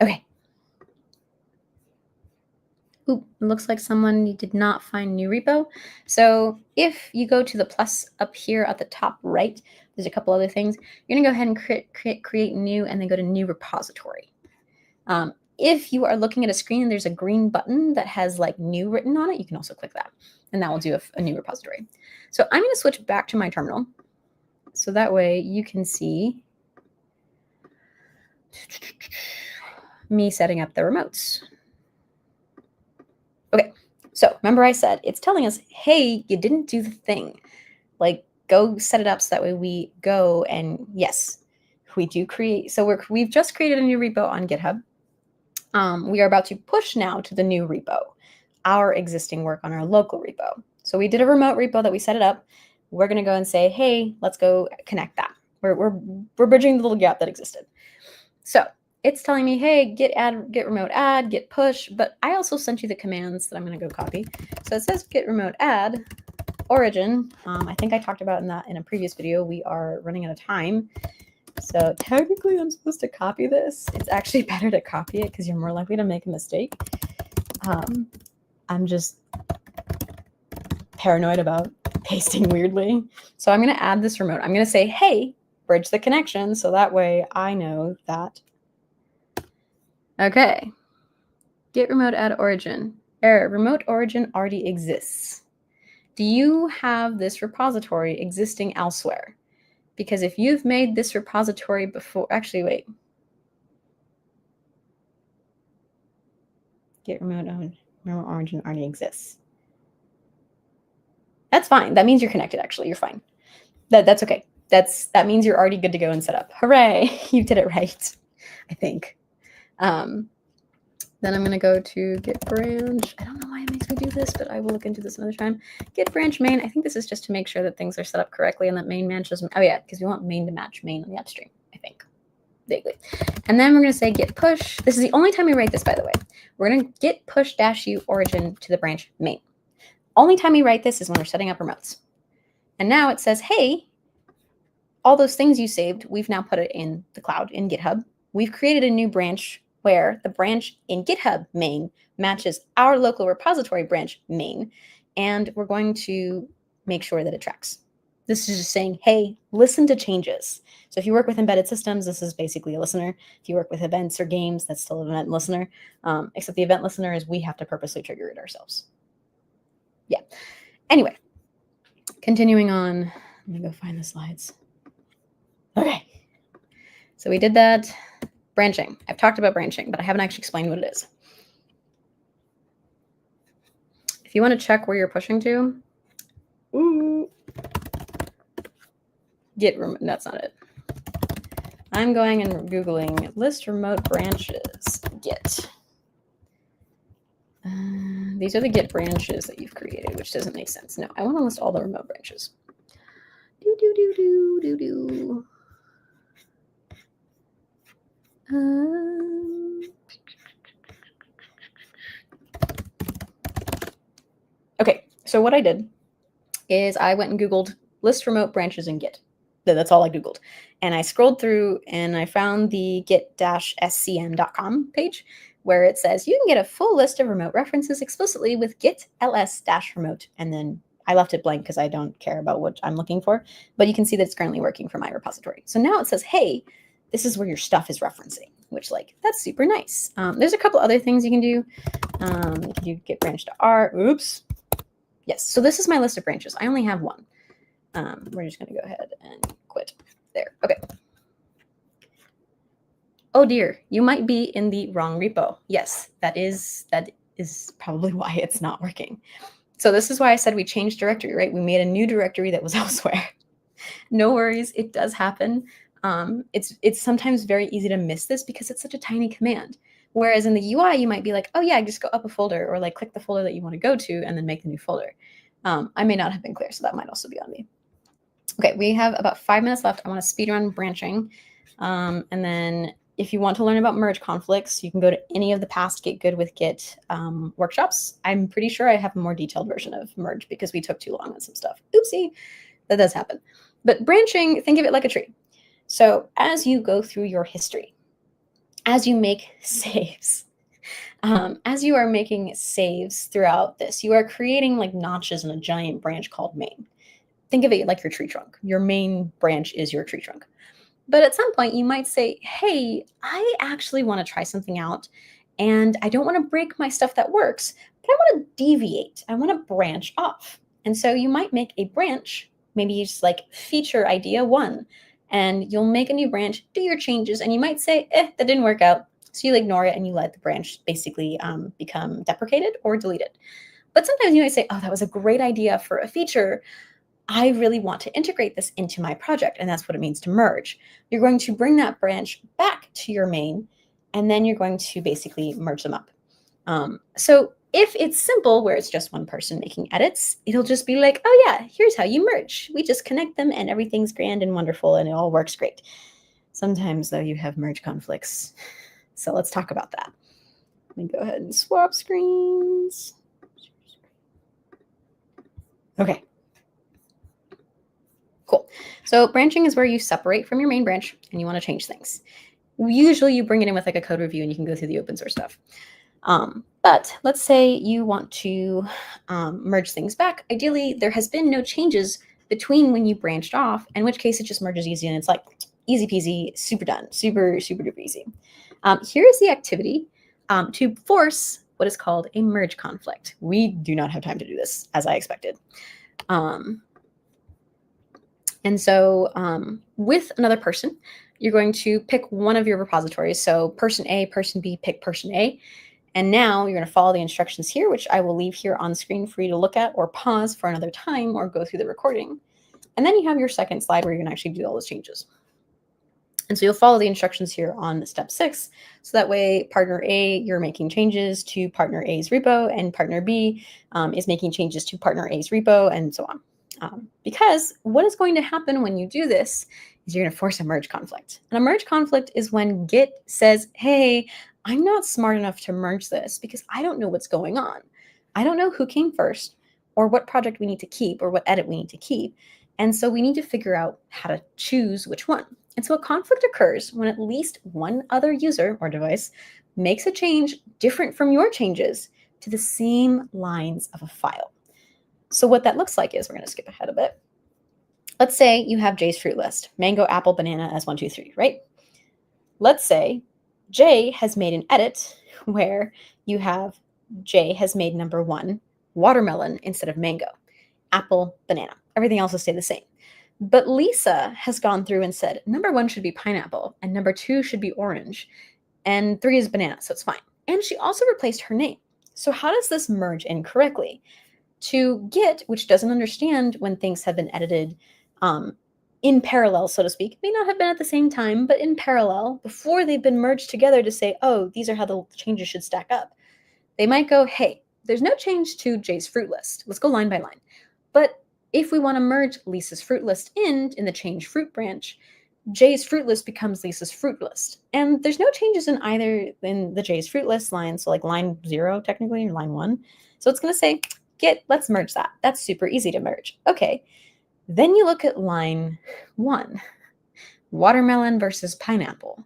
[SPEAKER 1] Okay. Ooh, it looks like someone did not find new repo. So if you go to the plus up here at the top right, there's a couple other things. You're gonna go ahead and create new, and then go to new repository. If you are looking at a screen and there's a green button that has like new written on it, you can also click that, and that will do a new repository. So I'm gonna switch back to my terminal, so that way you can see me setting up the remotes. Okay, so remember I said it's telling us, hey, you didn't do the thing. Like, go set it up so that way we go, and yes, we do create. So we've just created a new repo on GitHub. We are about to push now to the new repo, our existing work on our local repo. So we did a remote repo that we set it up. We're going to go and say, hey, let's go connect that. We're bridging the little gap that existed. So it's telling me, hey, git remote add, git push, but I also sent you the commands that I'm going to go copy. So it says git remote add origin. I think I talked about in a previous video. We are running out of time. So technically I'm supposed to copy this. It's actually better to copy it because you're more likely to make a mistake. I'm just paranoid about pasting weirdly. So I'm going to add this remote. I'm going to say, hey, bridge the connection. So that way I know that. Okay. Git remote add origin. Error. Remote origin already exists. Do you have this repository existing elsewhere? Because if you've made this repository before, actually, wait. Git remote origin already exists. That's fine. That means you're connected, actually. You're fine. That's okay. That means you're already good to go and set up. Hooray! You did it right, I think. Then I'm going to go to git branch. I don't know why it makes me do this, but I will look into this another time. Git branch main. I think this is just to make sure that things are set up correctly and that main matches. Oh yeah, because we want main to match main on the upstream, I think. Vaguely. And then we're going to say git push. This is the only time we write this, by the way. We're going to git push -u origin to the branch main. Only time we write this is when we're setting up remotes. And now it says, hey, all those things you saved, we've now put it in the cloud in GitHub. We've created a new branch where the branch in GitHub main matches our local repository branch main, and we're going to make sure that it tracks. This is just saying, hey, listen to changes. So if you work with embedded systems, this is basically a listener. If you work with events or games, that's still an event listener, except the event listener is we have to purposely trigger it ourselves. Yeah. Anyway, continuing on, I'm gonna go find the slides. Okay. So we did that. Branching. I've talked about branching, but I haven't actually explained what it is. If you want to check where you're pushing to, that's not it. I'm going and Googling list remote branches, Git. These are the Git branches that you've created, which doesn't make sense. No, I want to list all the remote branches. Okay, so what I did is I went and Googled list remote branches in Git. That's all I Googled. And I scrolled through and I found the git-scm.com page where it says you can get a full list of remote references explicitly with git ls-remote. And then I left it blank because I don't care about what I'm looking for. But you can see that it's currently working for my repository. So now it says, hey, this is where your stuff is referencing, which that's super nice. There's a couple other things you can do. You can do git branch to R. Oops. Yes, so this is my list of branches. I only have one. We're just going to go ahead and quit there. Okay. Oh dear, you might be in the wrong repo. Yes, that is probably why it's not working. So this is why I said we changed directory, right? We made a new directory that was elsewhere. No worries, it does happen. It's sometimes very easy to miss this because it's such a tiny command. Whereas in the UI, you might be like, oh yeah, just go up a folder or like click the folder that you want to go to and then make the new folder. I may not have been clear, so that might also be on me. Okay, we have about 5 minutes left. I want to speed run branching. And then if you want to learn about merge conflicts, you can go to any of the past Get Good with Git workshops. I'm pretty sure I have a more detailed version of merge because we took too long on some stuff. Oopsie, that does happen. But branching, think of it like a tree. So as you go through your history, as you make saves, as you are making saves throughout this, you are creating like notches in a giant branch called main. Think of it like your tree trunk. Your main branch is your tree trunk. But at some point, you might say, hey, I actually want to try something out, and I don't want to break my stuff that works, but I want to deviate. I want to branch off. And so you might make a branch, maybe just like feature idea 1, and you'll make a new branch, do your changes, and you might say, that didn't work out. So you ignore it and you let the branch basically become deprecated or deleted. But sometimes you might say, oh, that was a great idea for a feature. I really want to integrate this into my project, and that's what it means to merge. You're going to bring that branch back to your main, and then you're going to basically merge them up. So if it's simple, where it's just one person making edits, it'll just be like, oh yeah, here's how you merge. We just connect them and everything's grand and wonderful and it all works great. Sometimes, though, you have merge conflicts. So let's talk about that. Let me go ahead and swap screens. Okay. Cool. So branching is where you separate from your main branch and you want to change things. Usually you bring it in with like a code review and you can go through the open source stuff. But let's say you want to merge things back. Ideally, there has been no changes between when you branched off, in which case it just merges easy and it's like easy peasy, super done, super duper easy. Here is the activity to force what is called a merge conflict. We do not have time to do this as I expected. And so with another person, you're going to pick one of your repositories. So person A, person B, pick person A. And now you're going to follow the instructions here, which I will leave here on screen for you to look at or pause for another time or go through the recording. And then you have your second slide where you're going to actually do all those changes. And so you'll follow the instructions here on step 6. So that way, partner A, you're making changes to partner A's repo, and partner B is making changes to partner A's repo, and so on. Because what is going to happen when you do this is you're going to force a merge conflict. And a merge conflict is when Git says, hey, I'm not smart enough to merge this because I don't know what's going on. I don't know who came first or what project we need to keep or what edit we need to keep. And so we need to figure out how to choose which one. And so a conflict occurs when at least one other user or device makes a change different from your changes to the same lines of a file. So what that looks like is, we're going to skip ahead a bit. Let's say you have J's fruit list, mango, apple, banana as 1, 2, 3, right? Let's say J has made an edit where you have J has made number 1 watermelon instead of mango, apple, banana. Everything else will stay the same. But Lisa has gone through and said number 1 should be pineapple and number 2 should be orange and 3 is banana, so it's fine. And she also replaced her name. So how does this merge incorrectly? To Git, which doesn't understand when things have been edited in parallel, so to speak, may not have been at the same time, but in parallel, before they've been merged together to say, oh, these are how the changes should stack up. They might go, hey, there's no change to J's fruit list. Let's go line by line. But if we want to merge Lisa's fruit list in the change fruit branch, J's fruit list becomes Lisa's fruit list. And there's no changes in either in the J's fruit list line, so like line 0 technically, or line 1. So it's going to say, Git, let's merge that. That's super easy to merge. Okay. Then you look at line 1, watermelon versus pineapple.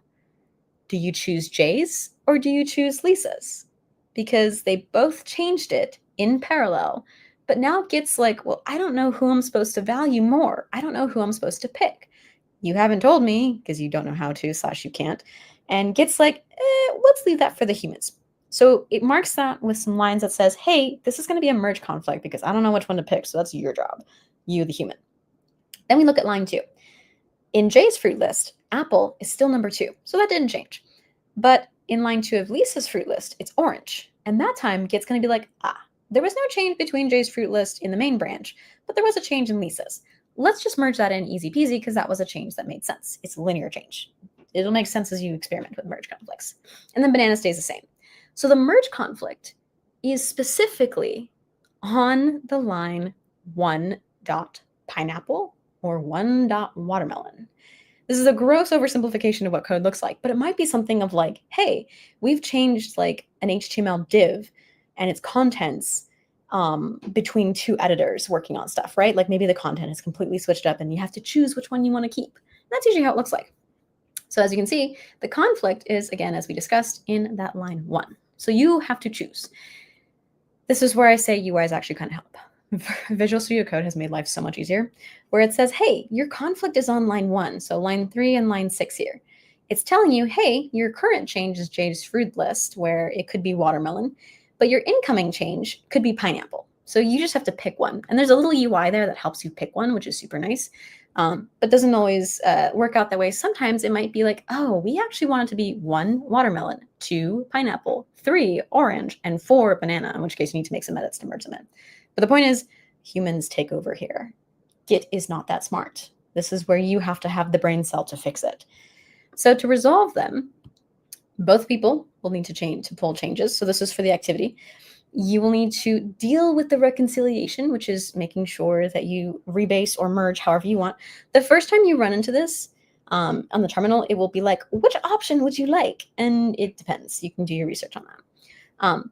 [SPEAKER 1] Do you choose J's or do you choose Lisa's? Because they both changed it in parallel, but now Git's like, well, I don't know who I'm supposed to value more. I don't know who I'm supposed to pick. You haven't told me because you don't know how to / you can't. And Git's like, let's leave that for the humans. So it marks that with some lines that says, hey, this is going to be a merge conflict because I don't know which one to pick. So that's your job, you, the human. Then we look at line 2. In Jay's fruit list, apple is still number 2, so that didn't change. But in line 2 of Lisa's fruit list, it's orange. And that time Git's going to be like, there was no change between Jay's fruit list in the main branch, but there was a change in Lisa's. Let's just merge that in easy peasy because that was a change that made sense. It's a linear change. It'll make sense as you experiment with merge conflicts. And then banana stays the same. So the merge conflict is specifically on the line 1.pineapple or 1.watermelon. This is a gross oversimplification of what code looks like, but it might be something of like, hey, we've changed like an HTML div and its contents between 2 editors working on stuff, right? Like maybe the content is completely switched up and you have to choose which one you want to keep. That's usually how it looks like. So as you can see, the conflict is, again, as we discussed, in that line 1. So you have to choose. This is where I say UIs actually kind of help. Visual Studio Code has made life so much easier, where it says, hey, your conflict is on line 1, so line 3 and line 6 here. It's telling you, hey, your current change is Jay's fruit list, where it could be watermelon, but your incoming change could be pineapple. So you just have to pick one. And there's a little UI there that helps you pick one, which is super nice, but doesn't always work out that way. Sometimes it might be like, oh, we actually want it to be 1 watermelon, 2 pineapple, 3 orange, and 4 banana, in which case you need to make some edits to merge them in. But the point is, humans take over here. Git is not that smart. This is where you have to have the brain cell to fix it. So to resolve them, both people will need to pull changes. So this is for the activity. You will need to deal with the reconciliation, which is making sure that you rebase or merge however you want. The first time you run into this on the terminal, it will be like, which option would you like? And it depends. You can do your research on that.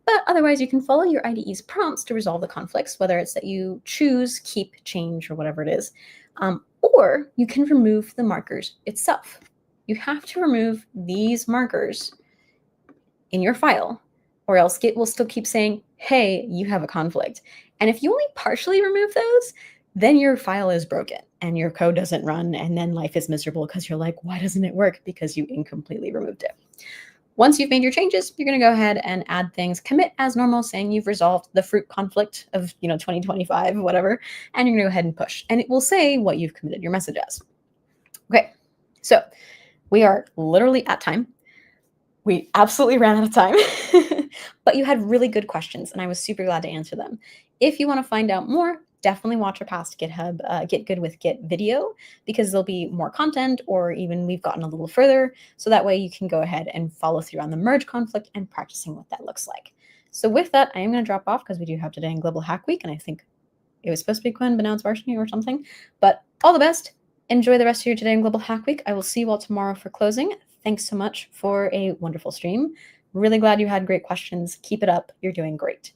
[SPEAKER 1] But otherwise, you can follow your IDE's prompts to resolve the conflicts, whether it's that you choose, keep, change, or whatever it is. Or you can remove the markers itself. You have to remove these markers in your file, or else Git will still keep saying, hey, you have a conflict. And if you only partially remove those, then your file is broken and your code doesn't run, and then life is miserable because you're like, why doesn't it work? Because you incompletely removed it. Once you've made your changes, you're going to go ahead and add things, commit as normal, saying you've resolved the fruit conflict of 2025, whatever, and you're going to go ahead and push. And it will say what you've committed your message as. Okay, so we are literally at time. We absolutely ran out of time, but you had really good questions, and I was super glad to answer them. If you want to find out more, definitely watch our past GitHub Git Good with Git video, because there'll be more content, or even we've gotten a little further, so that way you can go ahead and follow through on the merge conflict and practicing what that looks like. So with that, I am going to drop off because we do have today in Global Hack Week, and I think it was supposed to be Quinn, but now it's Varsity or something. But all the best. Enjoy the rest of your today in Global Hack Week. I will see you all tomorrow for closing. Thanks so much for a wonderful stream. Really glad you had great questions. Keep it up. You're doing great.